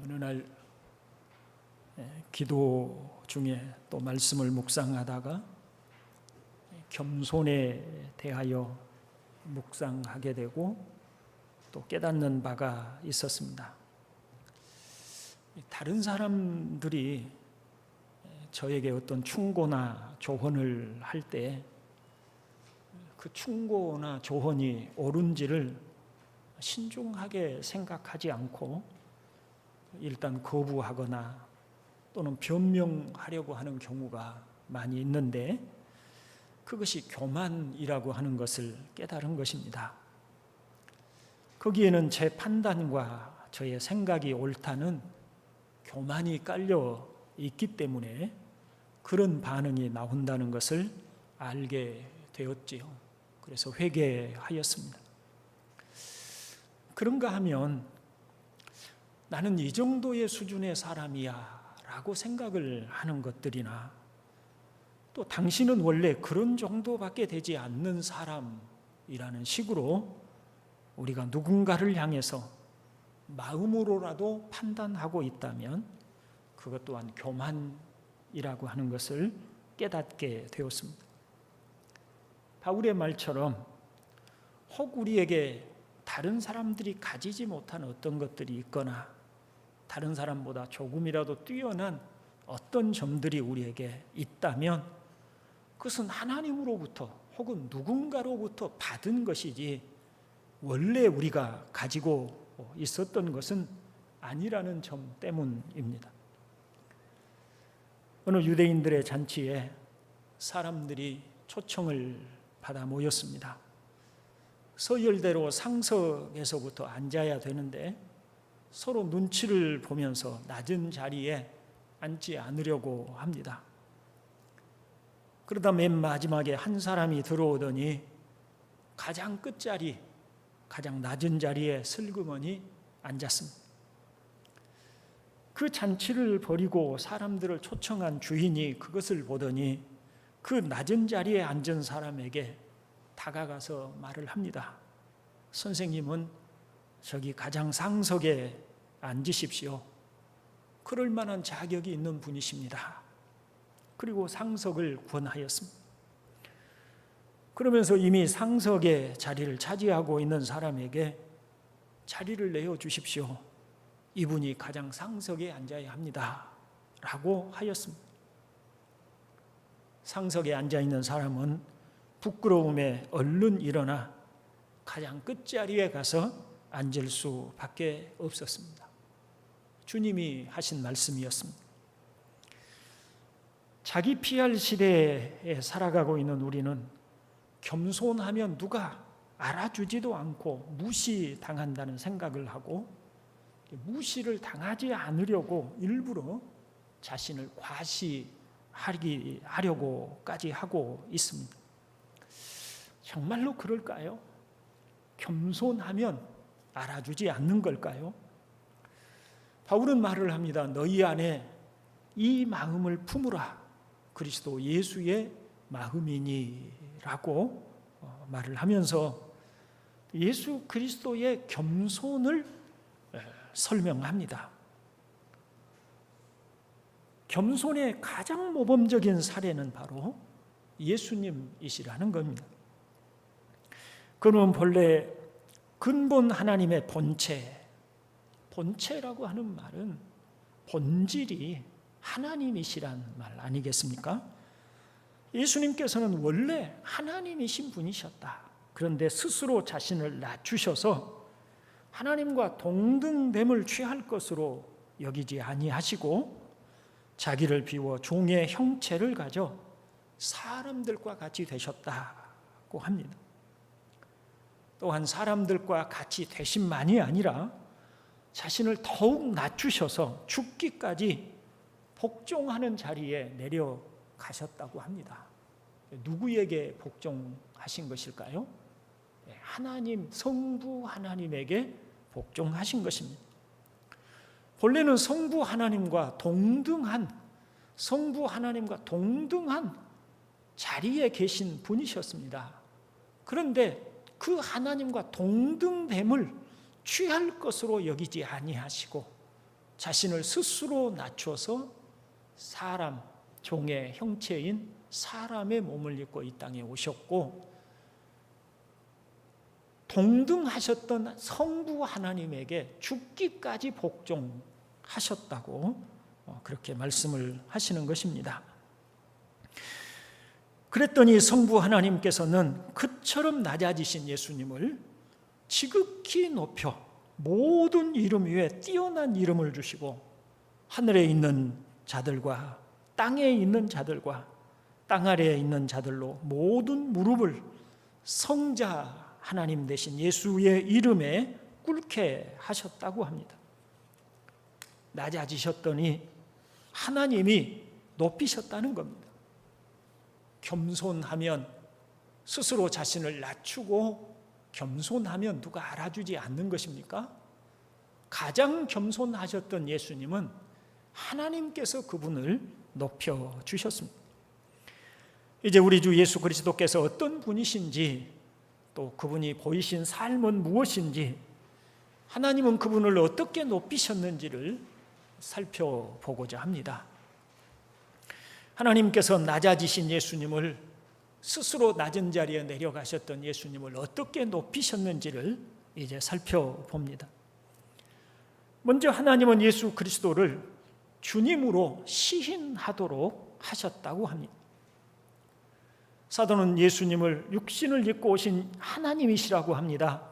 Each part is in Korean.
어느 날 기도 중에 또 말씀을 묵상하다가 겸손에 대하여 묵상하게 되고 또 깨닫는 바가 있었습니다. 다른 사람들이 저에게 어떤 충고나 조언을 할 때 그 충고나 조언이 옳은지를 신중하게 생각하지 않고 일단 거부하거나 또는 변명하려고 하는 경우가 많이 있는데 그것이 교만이라고 하는 것을 깨달은 것입니다. 거기에는 제 판단과 저의 생각이 옳다는 교만이 깔려 있기 때문에 그런 반응이 나온다는 것을 알게 되었지요. 그래서 회개하였습니다. 그런가 하면 나는 이 정도의 수준의 사람이야 라고 생각을 하는 것들이나 또 당신은 원래 그런 정도밖에 되지 않는 사람이라는 식으로 우리가 누군가를 향해서 마음으로라도 판단하고 있다면 그것 또한 교만이라고 하는 것을 깨닫게 되었습니다. 바울의 말처럼 혹 우리에게 다른 사람들이 가지지 못한 어떤 것들이 있거나 다른 사람보다 조금이라도 뛰어난 어떤 점들이 우리에게 있다면 그것은 하나님으로부터 혹은 누군가로부터 받은 것이지 원래 우리가 가지고 있었던 것은 아니라는 점 때문입니다. 어느 유대인들의 잔치에 사람들이 초청을 받아 모였습니다. 서열대로 상석에서부터 앉아야 되는데 서로 눈치를 보면서 낮은 자리에 앉지 않으려고 합니다. 그러다 맨 마지막에 한 사람이 들어오더니 가장 끝자리, 가장 낮은 자리에 슬그머니 앉았습니다. 그 잔치를 벌이고 사람들을 초청한 주인이 그것을 보더니 그 낮은 자리에 앉은 사람에게 다가가서 말을 합니다. 선생님은 저기 가장 상석에 앉으십시오. 그럴 만한 자격이 있는 분이십니다. 그리고 상석을 권하였습니다. 그러면서 이미 상석의 자리를 차지하고 있는 사람에게 자리를 내어주십시오. 이분이 가장 상석에 앉아야 합니다. 라고 하였습니다. 상석에 앉아있는 사람은 부끄러움에 얼른 일어나 가장 끝자리에 가서 앉을 수밖에 없었습니다. 주님이 하신 말씀이었습니다. 자기 피할 시대에 살아가고 있는 우리는 겸손하면 누가 알아주지도 않고 무시당한다는 생각을 하고 무시를 당하지 않으려고 일부러 자신을 과시하려고까지 하고 있습니다. 정말로 그럴까요? 겸손하면 알아주지 않는 걸까요? 바울은 말을 합니다. 너희 안에 이 마음을 품으라. 그리스도 예수의 마음이니 라고 말을 하면서 예수 그리스도의 겸손을 설명합니다. 겸손의 가장 모범적인 사례는 바로 예수님이시라는 겁니다. 그러면 본래 근본 하나님의 본체라고 하는 말은 본질이 하나님이시란 말 아니겠습니까? 예수님께서는 원래 하나님이신 분이셨다. 그런데 스스로 자신을 낮추셔서 하나님과 동등됨을 취할 것으로 여기지 아니하시고 자기를 비워 종의 형체를 가져 사람들과 같이 되셨다고 합니다. 또한 사람들과 같이 되심만이 아니라 자신을 더욱 낮추셔서 죽기까지 복종하는 자리에 내려가셨다고 합니다. 누구에게 복종하신 것일까요? 하나님, 성부 하나님에게 복종하신 것입니다. 본래는 성부 하나님과 동등한 자리에 계신 분이셨습니다. 그런데 그 하나님과 동등됨을 취할 것으로 여기지 아니하시고 자신을 스스로 낮춰서 사람, 종의 형체인 사람의 몸을 입고 이 땅에 오셨고, 동등하셨던 성부 하나님에게 죽기까지 복종하셨다고 그렇게 말씀을 하시는 것입니다. 그랬더니 성부 하나님께서는 그처럼 낮아지신 예수님을 지극히 높여 모든 이름 위에 뛰어난 이름을 주시고, 하늘에 있는 자들과 땅에 있는 자들과 땅 아래에 있는 자들로 모든 무릎을 성자 하나님 되신 예수의 이름에 꿇게 하셨다고 합니다. 낮아지셨더니 하나님이 높이셨다는 겁니다. 겸손하면, 스스로 자신을 낮추고 겸손하면 누가 알아주지 않는 것입니까? 가장 겸손하셨던 예수님은 하나님께서 그분을 높여주셨습니다. 이제 우리 주 예수 그리스도께서 어떤 분이신지, 또 그분이 보이신 삶은 무엇인지, 하나님은 그분을 어떻게 높이셨는지를 살펴보고자 합니다. 하나님께서 낮아지신 예수님을, 스스로 낮은 자리에 내려가셨던 예수님을 어떻게 높이셨는지를 이제 살펴봅니다. 먼저 하나님은 예수 그리스도를 주님으로 시인하도록 하셨다고 합니다. 사도는 예수님을 육신을 입고 오신 하나님이시라고 합니다.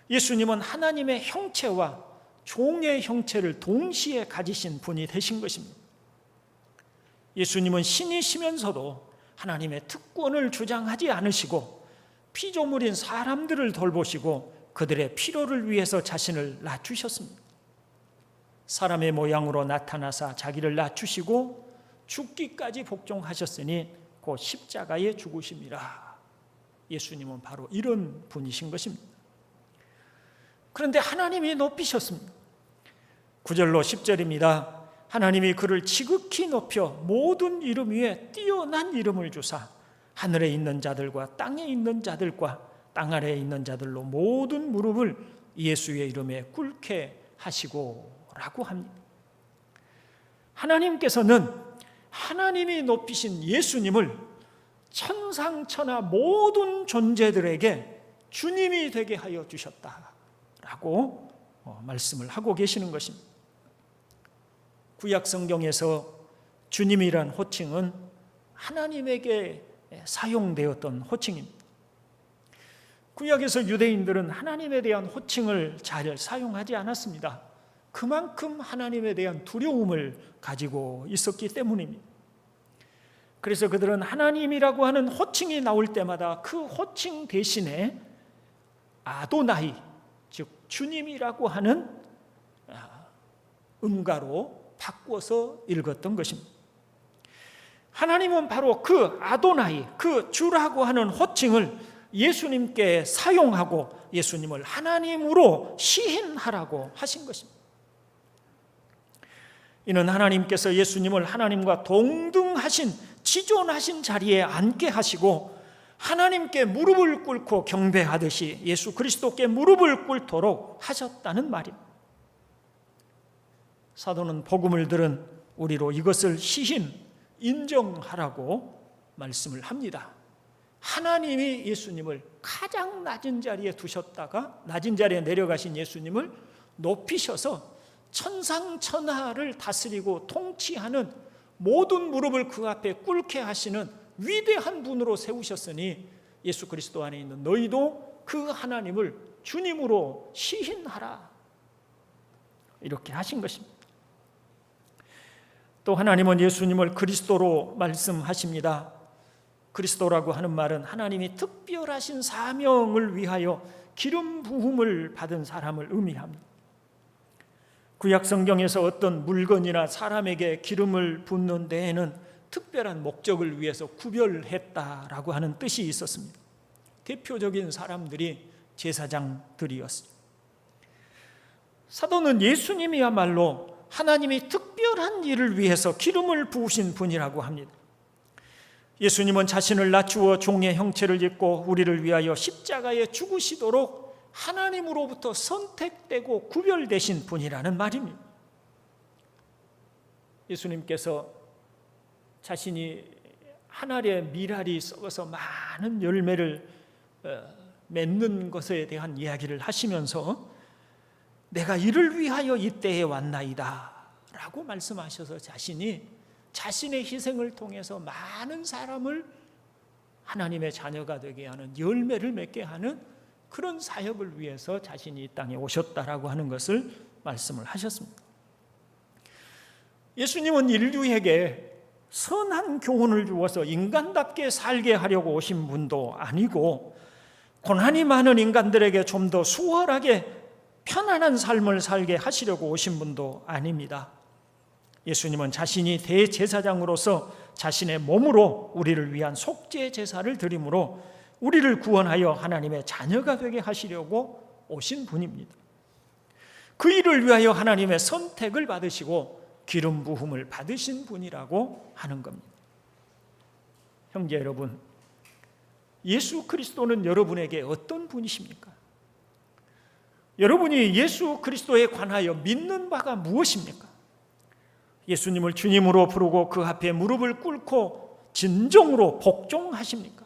예수님은 하나님의 형체와 종의 형체를 동시에 가지신 분이 되신 것입니다. 예수님은 신이시면서도 하나님의 특권을 주장하지 않으시고, 피조물인 사람들을 돌보시고 그들의 필요를 위해서 자신을 낮추셨습니다. 사람의 모양으로 나타나사 자기를 낮추시고 죽기까지 복종하셨으니 곧 십자가에 죽으심이라. 예수님은 바로 이런 분이신 것입니다. 그런데 하나님이 높이셨습니다. 9절로 10절입니다. 하나님이 그를 지극히 높여 모든 이름 위에 뛰어난 이름을 주사 하늘에 있는 자들과 땅에 있는 자들과 땅 아래에 있는 자들로 모든 무릎을 예수의 이름에 꿇게 하시고 라고 합니다. 하나님께서는 하나님이 높이신 예수님을 천상천하 모든 존재들에게 주님이 되게 하여 주셨다라고 말씀을 하고 계시는 것입니다. 구약 성경에서 주님이란 호칭은 하나님에게 사용되었던 호칭입니다. 구약에서 유대인들은 하나님에 대한 호칭을 잘 사용하지 않았습니다. 그만큼 하나님에 대한 두려움을 가지고 있었기 때문입니다. 그래서 그들은 하나님이라고 하는 호칭이 나올 때마다 그 호칭 대신에 아도나이, 즉 주님이라고 하는 음가로 바꿔서 읽었던 것입니다. 하나님은 바로 그 아도나이, 그 주라고 하는 호칭을 예수님께 사용하고 예수님을 하나님으로 시인하라고 하신 것입니다. 이는 하나님께서 예수님을 하나님과 동등하신 지존하신 자리에 앉게 하시고 하나님께 무릎을 꿇고 경배하듯이 예수 그리스도께 무릎을 꿇도록 하셨다는 말입니다. 사도는 복음을 들은 우리로 이것을 시인, 인정하라고 말씀을 합니다. 하나님이 예수님을 가장 낮은 자리에 두셨다가 낮은 자리에 내려가신 예수님을 높이셔서 천상천하를 다스리고 통치하는 모든 무릎을 그 앞에 꿇게 하시는 위대한 분으로 세우셨으니 예수 그리스도 안에 있는 너희도 그 하나님을 주님으로 시인하라, 이렇게 하신 것입니다. 또 하나님은 예수님을 그리스도로 말씀하십니다. 그리스도라고 하는 말은 하나님이 특별하신 사명을 위하여 기름 부음을 받은 사람을 의미합니다. 구약 성경에서 어떤 물건이나 사람에게 기름을 붓는 데에는 특별한 목적을 위해서 구별했다라고 하는 뜻이 있었습니다. 대표적인 사람들이 제사장들이었습니다. 사도는 예수님이야말로 하나님이 특별한 일을 위해서 기름을 부으신 분이라고 합니다. 예수님은 자신을 낮추어 종의 형체를 입고 우리를 위하여 십자가에 죽으시도록 하나님으로부터 선택되고 구별되신 분이라는 말입니다. 예수님께서 자신이 한 알의 밀알이 썩어서 많은 열매를 맺는 것에 대한 이야기를 하시면서 내가 이를 위하여 이 때에 왔나이다 라고 말씀하셔서 자신의 희생을 통해서 많은 사람을 하나님의 자녀가 되게 하는, 열매를 맺게 하는 그런 사역을 위해서 자신이 이 땅에 오셨다라고 하는 것을 말씀을 하셨습니다. 예수님은 인류에게 선한 교훈을 주어서 인간답게 살게 하려고 오신 분도 아니고, 고난이 많은 인간들에게 좀 더 수월하게 편안한 삶을 살게 하시려고 오신 분도 아닙니다. 예수님은 자신이 대제사장으로서 자신의 몸으로 우리를 위한 속죄 제사를 드림으로 우리를 구원하여 하나님의 자녀가 되게 하시려고 오신 분입니다. 그 일을 위하여 하나님의 선택을 받으시고 기름 부음을 받으신 분이라고 하는 겁니다. 형제 여러분, 예수 그리스도는 여러분에게 어떤 분이십니까? 여러분이 예수 그리스도에 관하여 믿는 바가 무엇입니까? 예수님을 주님으로 부르고 그 앞에 무릎을 꿇고 진정으로 복종하십니까?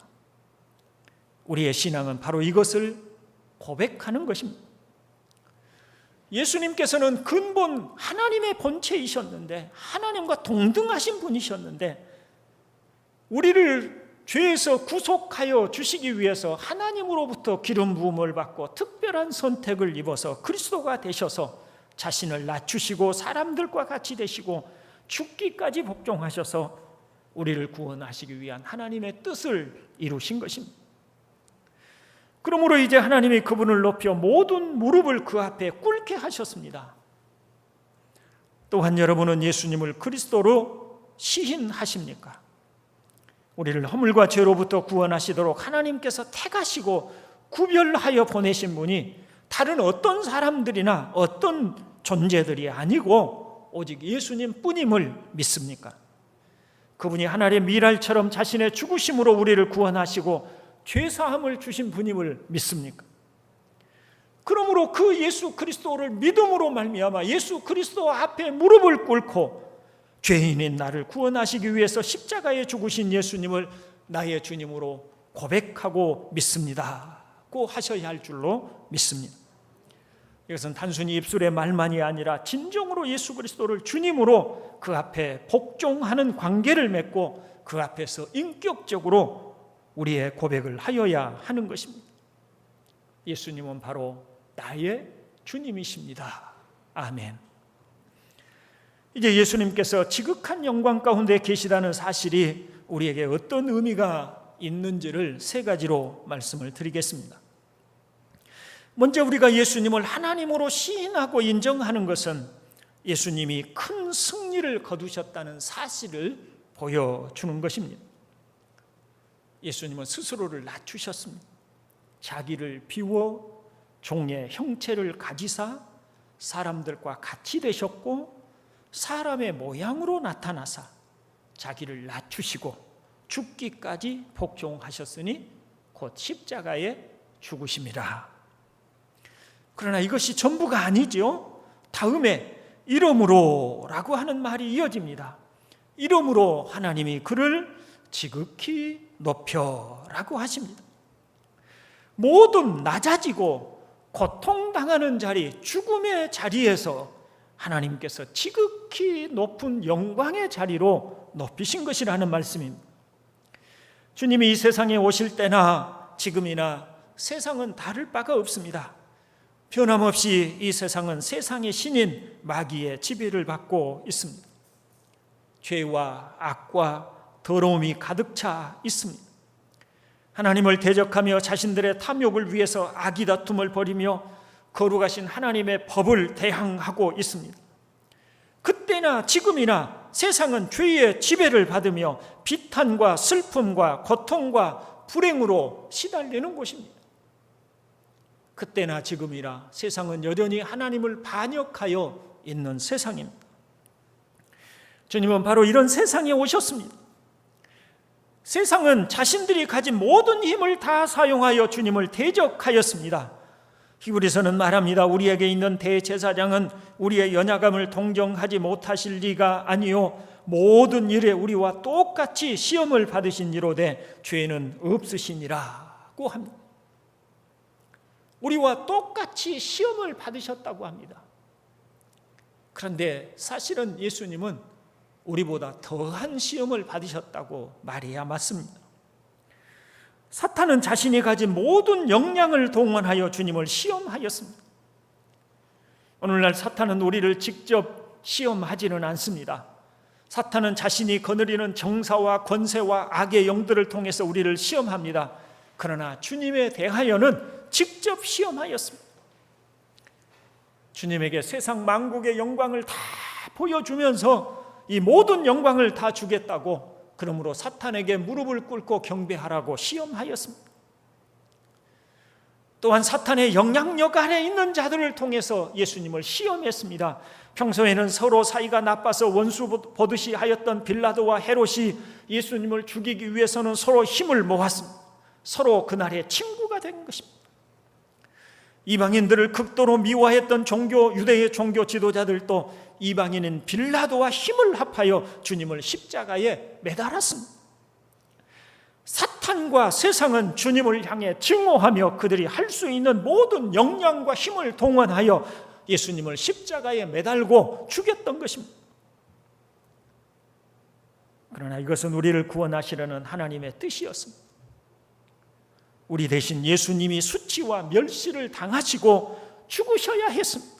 우리의 신앙은 바로 이것을 고백하는 것입니다. 예수님께서는 근본 하나님의 본체이셨는데, 하나님과 동등하신 분이셨는데, 우리를 죄에서 구속하여 주시기 위해서 하나님으로부터 기름 부음을 받고 특별한 선택을 입어서 그리스도가 되셔서 자신을 낮추시고 사람들과 같이 되시고 죽기까지 복종하셔서 우리를 구원하시기 위한 하나님의 뜻을 이루신 것입니다. 그러므로 이제 하나님이 그분을 높여 모든 무릎을 그 앞에 꿇게 하셨습니다. 또한 여러분은 예수님을 그리스도로 시인하십니까? 우리를 허물과 죄로부터 구원하시도록 하나님께서 택하시고 구별하여 보내신 분이 다른 어떤 사람들이나 어떤 존재들이 아니고 오직 예수님 뿐임을 믿습니까? 그분이 하나님의 밀알처럼 자신의 죽으심으로 우리를 구원하시고 죄사함을 주신 분임을 믿습니까? 그러므로 그 예수 그리스도를 믿음으로 말미암아 예수 그리스도 앞에 무릎을 꿇고 죄인인 나를 구원하시기 위해서 십자가에 죽으신 예수님을 나의 주님으로 고백하고 믿습니다고 하셔야 할 줄로 믿습니다. 이것은 단순히 입술의 말만이 아니라 진정으로 예수 그리스도를 주님으로 그 앞에 복종하는 관계를 맺고 그 앞에서 인격적으로 우리의 고백을 하여야 하는 것입니다. 예수님은 바로 나의 주님이십니다. 아멘. 이제 예수님께서 지극한 영광 가운데 계시다는 사실이 우리에게 어떤 의미가 있는지를 세 가지로 말씀을 드리겠습니다. 먼저 우리가 예수님을 하나님으로 시인하고 인정하는 것은 예수님이 큰 승리를 거두셨다는 사실을 보여주는 것입니다. 예수님은 스스로를 낮추셨습니다. 자기를 비워 종의 형체를 가지사 사람들과 같이 되셨고 사람의 모양으로 나타나사 자기를 낮추시고 죽기까지 복종하셨으니 곧 십자가에 죽으심이라. 그러나 이것이 전부가 아니죠. 다음에 이름으로 라고 하는 말이 이어집니다. 이름으로 하나님이 그를 지극히 높여 라고 하십니다. 모든 낮아지고 고통당하는 자리, 죽음의 자리에서 하나님께서 지극히 높은 영광의 자리로 높이신 것이라는 말씀입니다. 주님이 이 세상에 오실 때나 지금이나 세상은 다를 바가 없습니다. 변함없이 이 세상은 세상의 신인 마귀의 지배를 받고 있습니다. 죄와 악과 더러움이 가득 차 있습니다. 하나님을 대적하며 자신들의 탐욕을 위해서 악의 다툼을 벌이며 거룩하신 하나님의 법을 대항하고 있습니다. 그때나 지금이나 세상은 죄의 지배를 받으며 비탄과 슬픔과 고통과 불행으로 시달리는 곳입니다. 그때나 지금이나 세상은 여전히 하나님을 반역하여 있는 세상입니다. 주님은 바로 이런 세상에 오셨습니다. 세상은 자신들이 가진 모든 힘을 다 사용하여 주님을 대적하였습니다. 히브리서는 말합니다. 우리에게 있는 대제사장은 우리의 연약함을 동정하지 못하실 리가 아니요 모든 일에 우리와 똑같이 시험을 받으신 이로되 죄는 없으시니라고 합니다. 우리와 똑같이 시험을 받으셨다고 합니다. 그런데 사실은 예수님은 우리보다 더한 시험을 받으셨다고 말해야 맞습니다. 사탄은 자신이 가진 모든 역량을 동원하여 주님을 시험하였습니다. 오늘날 사탄은 우리를 직접 시험하지는 않습니다. 사탄은 자신이 거느리는 정사와 권세와 악의 영들을 통해서 우리를 시험합니다. 그러나 주님에 대하여는 직접 시험하였습니다. 주님에게 세상 만국의 영광을 다 보여주면서 이 모든 영광을 다 주겠다고, 그러므로 사탄에게 무릎을 꿇고 경배하라고 시험하였습니다. 또한 사탄의 영향력 아래 있는 자들을 통해서 예수님을 시험했습니다. 평소에는 서로 사이가 나빠서 원수 보듯이 하였던 빌라도와 헤롯이 예수님을 죽이기 위해서는 서로 힘을 모았습니다. 서로 그날의 친구가 된 것입니다. 이방인들을 극도로 미워했던 유대의 종교 지도자들도 이방인인 빌라도와 힘을 합하여 주님을 십자가에 매달았습니다. 사탄과 세상은 주님을 향해 증오하며 그들이 할 수 있는 모든 역량과 힘을 동원하여 예수님을 십자가에 매달고 죽였던 것입니다. 그러나 이것은 우리를 구원하시려는 하나님의 뜻이었습니다. 우리 대신 예수님이 수치와 멸시를 당하시고 죽으셔야 했습니다.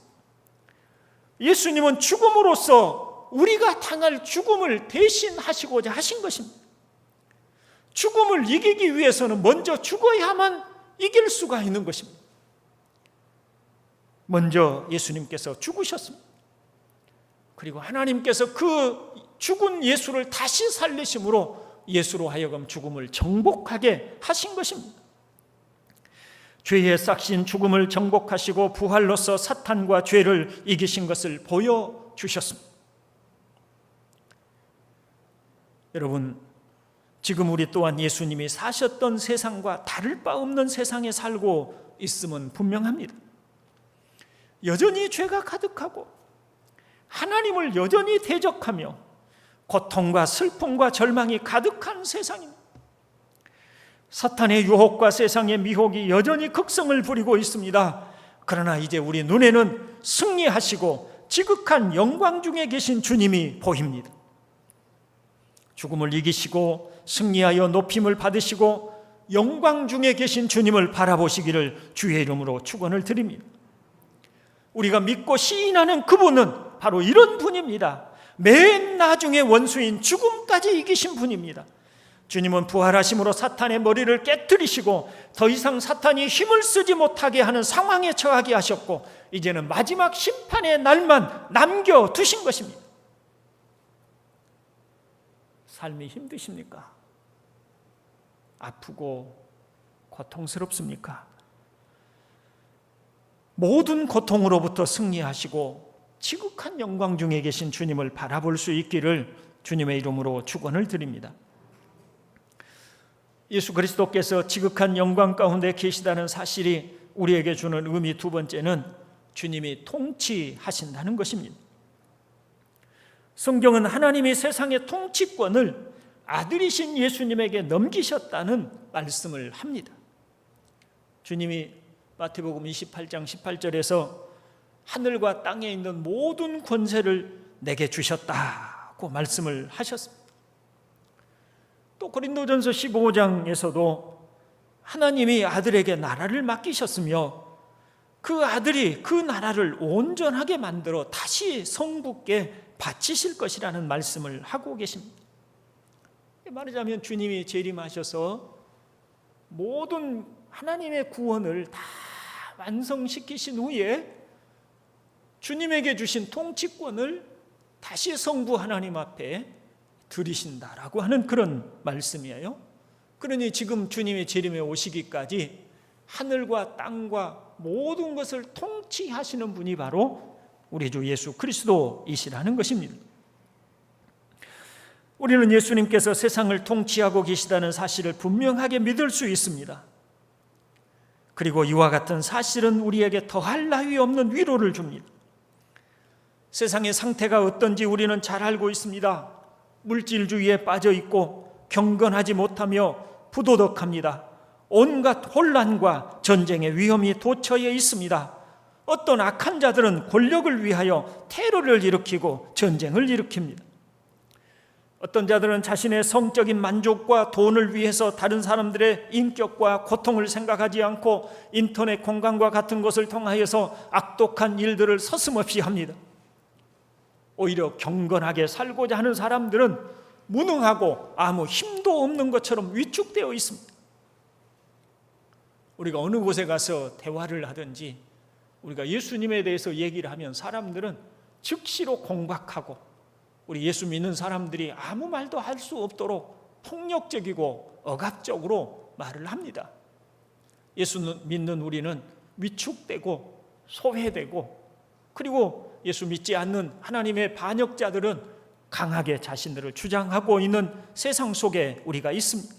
예수님은 죽음으로써 우리가 당할 죽음을 대신하시고자 하신 것입니다. 죽음을 이기기 위해서는 먼저 죽어야만 이길 수가 있는 것입니다. 먼저 예수님께서 죽으셨습니다. 그리고 하나님께서 그 죽은 예수를 다시 살리심으로 예수로 하여금 죽음을 정복하게 하신 것입니다. 죄의 싹신 죽음을 정복하시고 부활로서 사탄과 죄를 이기신 것을 보여주셨습니다. 여러분, 지금 우리 또한 예수님이 사셨던 세상과 다를 바 없는 세상에 살고 있음은 분명합니다. 여전히 죄가 가득하고 하나님을 여전히 대적하며 고통과 슬픔과 절망이 가득한 세상입니다. 사탄의 유혹과 세상의 미혹이 여전히 극성을 부리고 있습니다. 그러나 이제 우리 눈에는 승리하시고 지극한 영광 중에 계신 주님이 보입니다. 죽음을 이기시고 승리하여 높임을 받으시고 영광 중에 계신 주님을 바라보시기를 주의 이름으로 축원을 드립니다. 우리가 믿고 시인하는 그분은 바로 이런 분입니다. 맨 나중에 원수인 죽음까지 이기신 분입니다. 주님은 부활하심으로 사탄의 머리를 깨뜨리시고 더 이상 사탄이 힘을 쓰지 못하게 하는 상황에 처하게 하셨고 이제는 마지막 심판의 날만 남겨두신 것입니다. 삶이 힘드십니까? 아프고 고통스럽습니까? 모든 고통으로부터 승리하시고 지극한 영광 중에 계신 주님을 바라볼 수 있기를 주님의 이름으로 축원을 드립니다. 예수 그리스도께서 지극한 영광 가운데 계시다는 사실이 우리에게 주는 의미 두 번째는 주님이 통치하신다는 것입니다. 성경은 하나님이 세상의 통치권을 아들이신 예수님에게 넘기셨다는 말씀을 합니다. 주님이 마태복음 28장 18절에서 하늘과 땅에 있는 모든 권세를 내게 주셨다고 말씀을 하셨습니다. 또 고린도전서 15장에서도 하나님이 아들에게 나라를 맡기셨으며 그 아들이 그 나라를 온전하게 만들어 다시 성부께 바치실 것이라는 말씀을 하고 계십니다. 말하자면 주님이 재림하셔서 모든 하나님의 구원을 다 완성시키신 후에 주님에게 주신 통치권을 다시 성부 하나님 앞에 드리신다라고 하는 그런 말씀이에요. 그러니 지금 주님의 재림에 오시기까지 하늘과 땅과 모든 것을 통치하시는 분이 바로 우리 주 예수 그리스도이시라는 것입니다. 우리는 예수님께서 세상을 통치하고 계시다는 사실을 분명하게 믿을 수 있습니다. 그리고 이와 같은 사실은 우리에게 더할 나위 없는 위로를 줍니다. 세상의 상태가 어떤지 우리는 잘 알고 있습니다. 물질주의에 빠져 있고 경건하지 못하며 부도덕합니다. 온갖 혼란과 전쟁의 위험이 도처에 있습니다. 어떤 악한 자들은 권력을 위하여 테러를 일으키고 전쟁을 일으킵니다. 어떤 자들은 자신의 성적인 만족과 돈을 위해서 다른 사람들의 인격과 고통을 생각하지 않고 인터넷 공간과 같은 것을 통하여서 악독한 일들을 서슴없이 합니다. 오히려 경건하게 살고자 하는 사람들은 무능하고 아무 힘도 없는 것처럼 위축되어 있습니다. 우리가 어느 곳에 가서 대화를 하든지 우리가 예수님에 대해서 얘기를 하면 사람들은 즉시로 공박하고, 우리 예수 믿는 사람들이 아무 말도 할 수 없도록 폭력적이고 억압적으로 말을 합니다. 예수 믿는 우리는 위축되고 소외되고, 그리고 예수 믿지 않는 하나님의 반역자들은 강하게 자신들을 주장하고 있는 세상 속에 우리가 있습니다.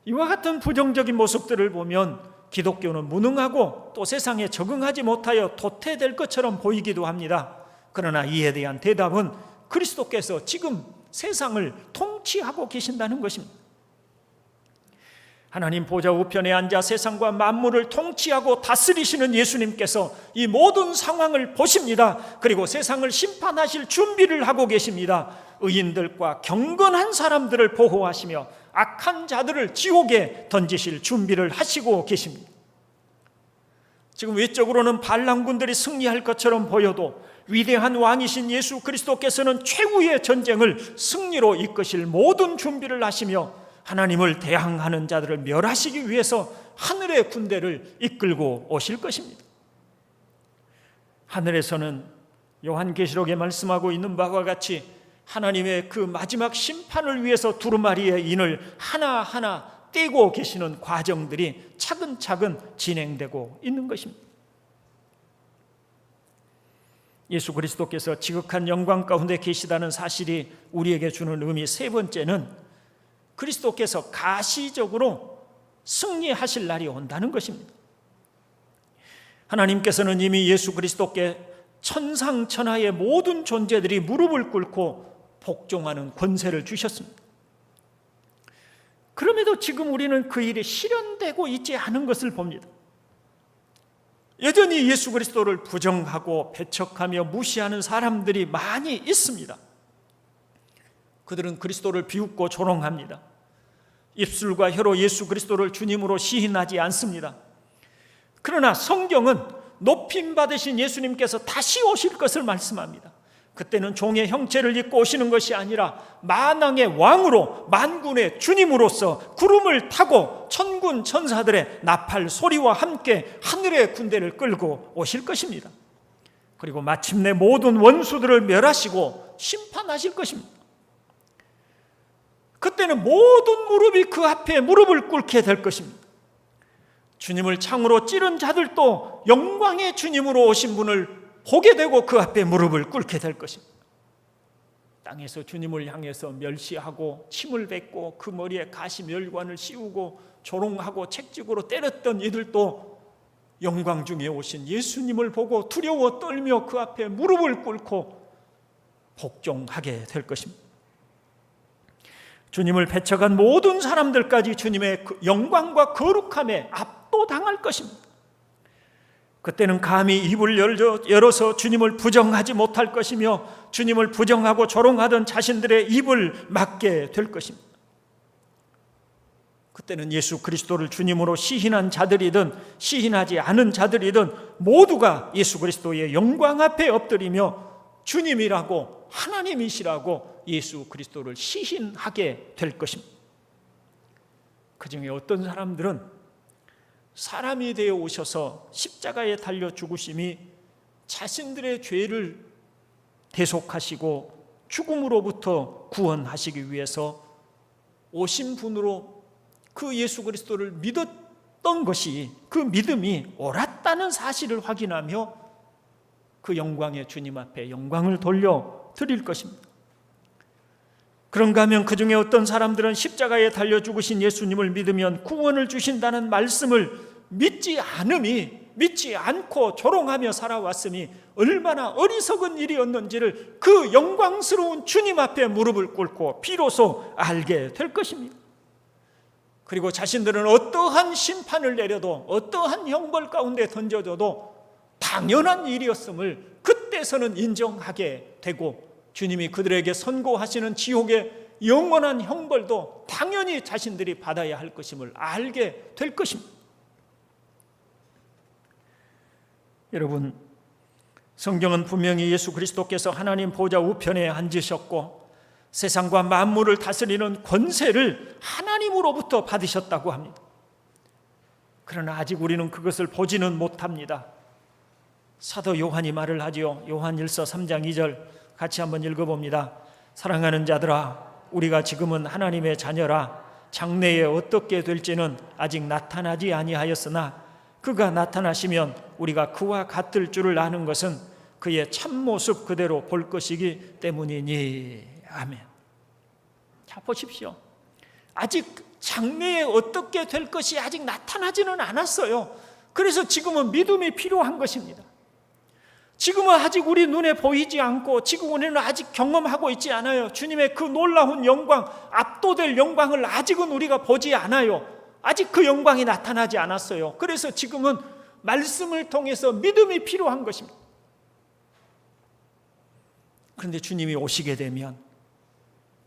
이와 같은 부정적인 모습들을 보면 기독교는 무능하고 또 세상에 적응하지 못하여 도태될 것처럼 보이기도 합니다. 그러나 이에 대한 대답은 그리스도께서 지금 세상을 통치하고 계신다는 것입니다. 하나님 보좌 우편에 앉아 세상과 만물을 통치하고 다스리시는 예수님께서 이 모든 상황을 보십니다. 그리고 세상을 심판하실 준비를 하고 계십니다. 의인들과 경건한 사람들을 보호하시며 악한 자들을 지옥에 던지실 준비를 하시고 계십니다. 지금 외적으로는 반란군들이 승리할 것처럼 보여도 위대한 왕이신 예수 그리스도께서는 최후의 전쟁을 승리로 이끄실 모든 준비를 하시며 하나님을 대항하는 자들을 멸하시기 위해서 하늘의 군대를 이끌고 오실 것입니다. 하늘에서는 요한계시록에 말씀하고 있는 바와 같이 하나님의 그 마지막 심판을 위해서 두루마리의 인을 하나하나 떼고 계시는 과정들이 차근차근 진행되고 있는 것입니다. 예수 그리스도께서 지극한 영광 가운데 계시다는 사실이 우리에게 주는 의미 세 번째는 그리스도께서 가시적으로 승리하실 날이 온다는 것입니다. 하나님께서는 이미 예수 그리스도께 천상천하의 모든 존재들이 무릎을 꿇고 복종하는 권세를 주셨습니다. 그럼에도 지금 우리는 그 일이 실현되고 있지 않은 것을 봅니다. 여전히 예수 그리스도를 부정하고 배척하며 무시하는 사람들이 많이 있습니다. 그들은 그리스도를 비웃고 조롱합니다. 입술과 혀로 예수 그리스도를 주님으로 시인하지 않습니다. 그러나 성경은 높임받으신 예수님께서 다시 오실 것을 말씀합니다. 그때는 종의 형체를 입고 오시는 것이 아니라 만왕의 왕으로 만군의 주님으로서 구름을 타고 천군 천사들의 나팔 소리와 함께 하늘의 군대를 끌고 오실 것입니다. 그리고 마침내 모든 원수들을 멸하시고 심판하실 것입니다. 그때는 모든 무릎이 그 앞에 무릎을 꿇게 될 것입니다. 주님을 창으로 찌른 자들도 영광의 주님으로 오신 분을 보게 되고 그 앞에 무릎을 꿇게 될 것입니다. 땅에서 주님을 향해서 멸시하고 침을 뱉고 그 머리에 가시멸관을 씌우고 조롱하고 책찍으로 때렸던 이들도 영광 중에 오신 예수님을 보고 두려워 떨며 그 앞에 무릎을 꿇고 복종하게 될 것입니다. 주님을 배척한 모든 사람들까지 주님의 영광과 거룩함에 압도당할 것입니다. 그때는 감히 입을 열어서 주님을 부정하지 못할 것이며 주님을 부정하고 조롱하던 자신들의 입을 막게 될 것입니다. 그때는 예수 그리스도를 주님으로 시인한 자들이든 시인하지 않은 자들이든 모두가 예수 그리스도의 영광 앞에 엎드리며 주님이라고 하나님이시라고 예수 그리스도를 시인하게 될 것입니다. 그중에 어떤 사람들은 사람이 되어 오셔서 십자가에 달려 죽으심이 자신들의 죄를 대속하시고 죽음으로부터 구원하시기 위해서 오신 분으로 그 예수 그리스도를 믿었던 것이, 그 믿음이 옳았다는 사실을 확인하며 그 영광의 주님 앞에 영광을 돌려 드릴 것입니다. 그런가 하면 그 중에 어떤 사람들은 십자가에 달려 죽으신 예수님을 믿으면 구원을 주신다는 말씀을 믿지 않고 조롱하며 살아왔음이 얼마나 어리석은 일이었는지를 그 영광스러운 주님 앞에 무릎을 꿇고 비로소 알게 될 것입니다. 그리고 자신들은 어떠한 심판을 내려도 어떠한 형벌 가운데 던져져도 당연한 일이었음을 그때서는 인정하게 되고, 주님이 그들에게 선고하시는 지옥의 영원한 형벌도 당연히 자신들이 받아야 할 것임을 알게 될 것입니다. 여러분, 성경은 분명히 예수 그리스도께서 하나님 보좌 우편에 앉으셨고 세상과 만물을 다스리는 권세를 하나님으로부터 받으셨다고 합니다. 그러나 아직 우리는 그것을 보지는 못합니다. 사도 요한이 말을 하지요. 요한일서 3장 2절 같이 한번 읽어봅니다. 사랑하는 자들아, 우리가 지금은 하나님의 자녀라. 장래에 어떻게 될지는 아직 나타나지 아니하였으나 그가 나타나시면 우리가 그와 같을 줄을 아는 것은 그의 참모습 그대로 볼 것이기 때문이니. 아멘. 자, 보십시오. 아직 장래에 어떻게 될 것이 아직 나타나지는 않았어요. 그래서 지금은 믿음이 필요한 것입니다. 지금은 아직 우리 눈에 보이지 않고 지금 우리는 아직 경험하고 있지 않아요. 주님의 그 놀라운 영광, 압도될 영광을 아직은 우리가 보지 않아요. 아직 그 영광이 나타나지 않았어요. 그래서 지금은 말씀을 통해서 믿음이 필요한 것입니다. 그런데 주님이 오시게 되면,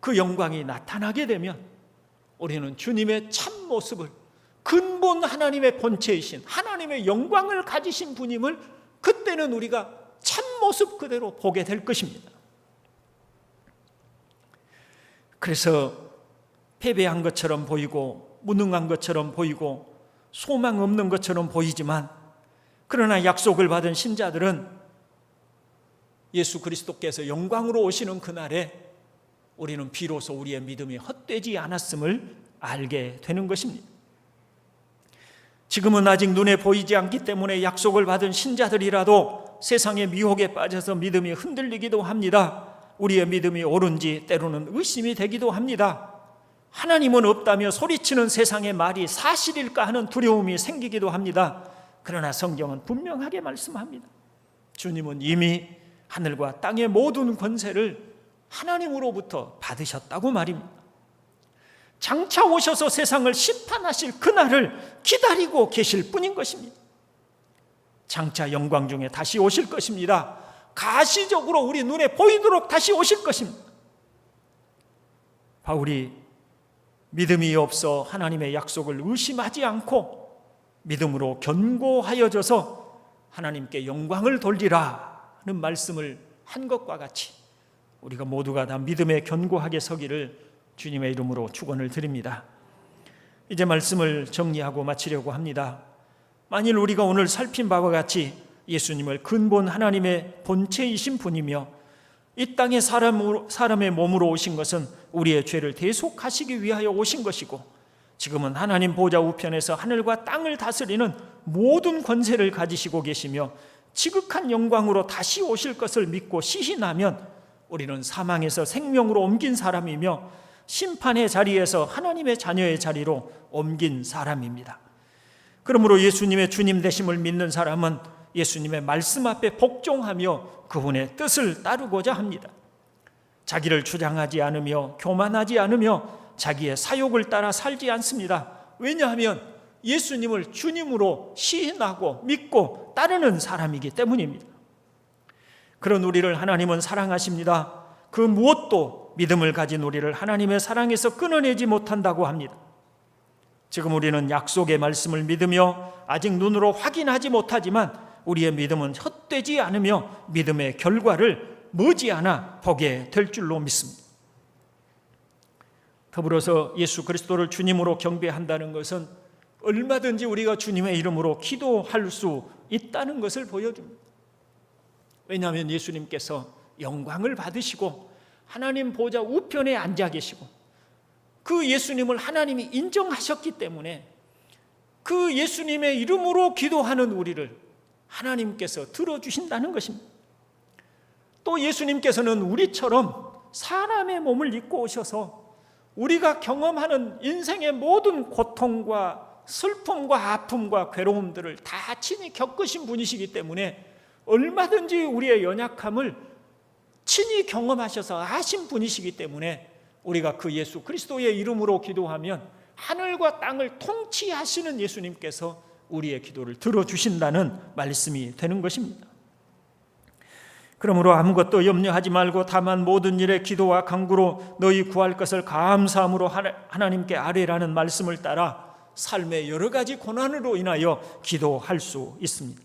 그 영광이 나타나게 되면 우리는 주님의 참모습을, 근본 하나님의 본체이신 하나님의 영광을 가지신 분임을 그때는 우리가 참모습 그대로 보게 될 것입니다. 그래서 패배한 것처럼 보이고 무능한 것처럼 보이고 소망 없는 것처럼 보이지만, 그러나 약속을 받은 신자들은 예수 그리스도께서 영광으로 오시는 그날에 우리는 비로소 우리의 믿음이 헛되지 않았음을 알게 되는 것입니다. 지금은 아직 눈에 보이지 않기 때문에 약속을 받은 신자들이라도 세상의 미혹에 빠져서 믿음이 흔들리기도 합니다. 우리의 믿음이 옳은지 때로는 의심이 되기도 합니다. 하나님은 없다며 소리치는 세상의 말이 사실일까 하는 두려움이 생기기도 합니다. 그러나 성경은 분명하게 말씀합니다. 주님은 이미 하늘과 땅의 모든 권세를 하나님으로부터 받으셨다고 말입니다. 장차 오셔서 세상을 심판하실 그날을 기다리고 계실 뿐인 것입니다. 장차 영광 중에 다시 오실 것입니다. 가시적으로 우리 눈에 보이도록 다시 오실 것입니다. 바울이 믿음이 없어 하나님의 약속을 의심하지 않고 믿음으로 견고하여져서 하나님께 영광을 돌리라는 말씀을 한 것과 같이 우리가 모두가 다 믿음에 견고하게 서기를 주님의 이름으로 축원을 드립니다. 이제 말씀을 정리하고 마치려고 합니다. 만일 우리가 오늘 살핀 바와 같이 예수님을 근본 하나님의 본체이신 분이며 이 땅에 사람의 몸으로 오신 것은 우리의 죄를 대속하시기 위하여 오신 것이고, 지금은 하나님 보좌 우편에서 하늘과 땅을 다스리는 모든 권세를 가지시고 계시며 지극한 영광으로 다시 오실 것을 믿고 시인하면 우리는 사망에서 생명으로 옮긴 사람이며 심판의 자리에서 하나님의 자녀의 자리로 옮긴 사람입니다. 그러므로 예수님의 주님 되심을 믿는 사람은 예수님의 말씀 앞에 복종하며 그분의 뜻을 따르고자 합니다. 자기를 주장하지 않으며 교만하지 않으며 자기의 사욕을 따라 살지 않습니다. 왜냐하면 예수님을 주님으로 시인하고 믿고 따르는 사람이기 때문입니다. 그런 우리를 하나님은 사랑하십니다. 그 무엇도 믿음을 가진 우리를 하나님의 사랑에서 끊어내지 못한다고 합니다. 지금 우리는 약속의 말씀을 믿으며 아직 눈으로 확인하지 못하지만 우리의 믿음은 헛되지 않으며 믿음의 결과를 머지않아 보게 될 줄로 믿습니다. 더불어서 예수 그리스도를 주님으로 경배한다는 것은 얼마든지 우리가 주님의 이름으로 기도할 수 있다는 것을 보여줍니다. 왜냐하면 예수님께서 영광을 받으시고 하나님 보좌 우편에 앉아 계시고 그 예수님을 하나님이 인정하셨기 때문에 그 예수님의 이름으로 기도하는 우리를 하나님께서 들어주신다는 것입니다. 또 예수님께서는 우리처럼 사람의 몸을 입고 오셔서 우리가 경험하는 인생의 모든 고통과 슬픔과 아픔과 괴로움들을 다 친히 겪으신 분이시기 때문에 얼마든지 우리의 연약함을 친히 경험하셔서 아신 분이시기 때문에 우리가 그 예수 그리스도의 이름으로 기도하면 하늘과 땅을 통치하시는 예수님께서 우리의 기도를 들어주신다는 말씀이 되는 것입니다. 그러므로 아무것도 염려하지 말고 다만 모든 일에 기도와 간구로 너희 구할 것을 감사함으로 하나님께 아뢰라는 말씀을 따라 삶의 여러 가지 고난으로 인하여 기도할 수 있습니다.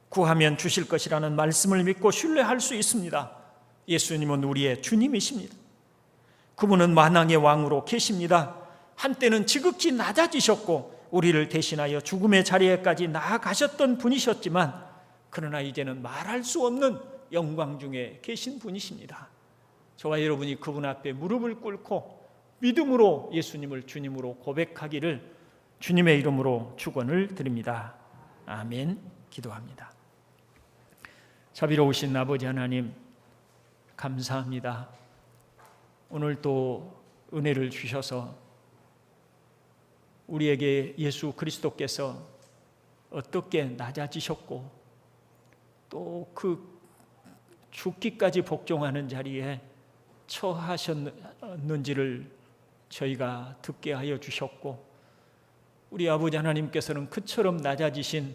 구하면 주실 것이라는 말씀을 믿고 신뢰할 수 있습니다. 예수님은 우리의 주님이십니다. 그분은 만왕의 왕으로 계십니다. 한때는 지극히 낮아지셨고 우리를 대신하여 죽음의 자리에까지 나아가셨던 분이셨지만 그러나 이제는 말할 수 없는 영광 중에 계신 분이십니다. 저와 여러분이 그분 앞에 무릎을 꿇고 믿음으로 예수님을 주님으로 고백하기를 주님의 이름으로 축원을 드립니다. 아멘. 기도합니다. 자비로우신 아버지 하나님, 감사합니다. 오늘 또 은혜를 주셔서 우리에게 예수 그리스도께서 어떻게 낮아지셨고 또 그 죽기까지 복종하는 자리에 처하셨는지를 저희가 듣게 하여 주셨고, 우리 아버지 하나님께서는 그처럼 낮아지신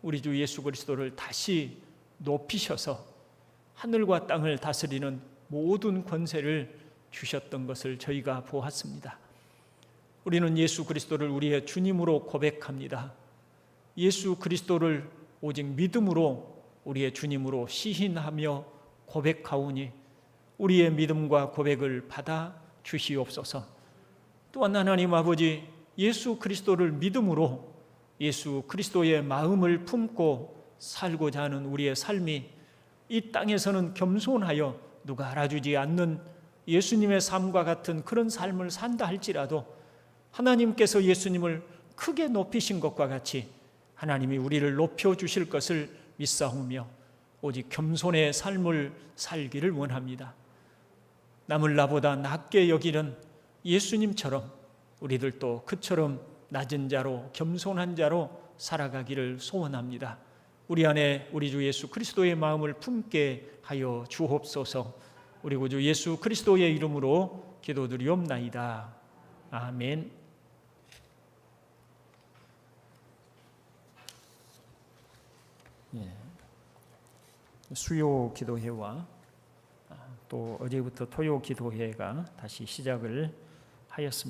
우리 주 예수 그리스도를 다시 높이셔서 하늘과 땅을 다스리는 모든 권세를 주셨던 것을 저희가 보았습니다. 우리는 예수 그리스도를 우리의 주님으로 고백합니다. 예수 그리스도를 오직 믿음으로 우리의 주님으로 시인하며 고백하오니 우리의 믿음과 고백을 받아 주시옵소서. 또한 하나님 아버지, 예수 그리스도를 믿음으로 예수 그리스도의 마음을 품고 살고자 하는 우리의 삶이 이 땅에서는 겸손하여 누가 알아주지 않는 예수님의 삶과 같은 그런 삶을 산다 할지라도 하나님께서 예수님을 크게 높이신 것과 같이 하나님이 우리를 높여주실 것을 믿사오며 오직 겸손의 삶을 살기를 원합니다. 남을 나보다 낮게 여기는 예수님처럼 우리들도 그처럼 낮은 자로 겸손한 자로 살아가기를 소원합니다. 우리 안에 우리 주 예수 그리스도의 마음을 품게 하여 주옵소서. 우리 구주 예수 그리스도의 이름으로 기도드리옵나이다. 아멘. 수요 기도회와 또 어제부터 토요 기도회가 다시 시작을 하였습니다.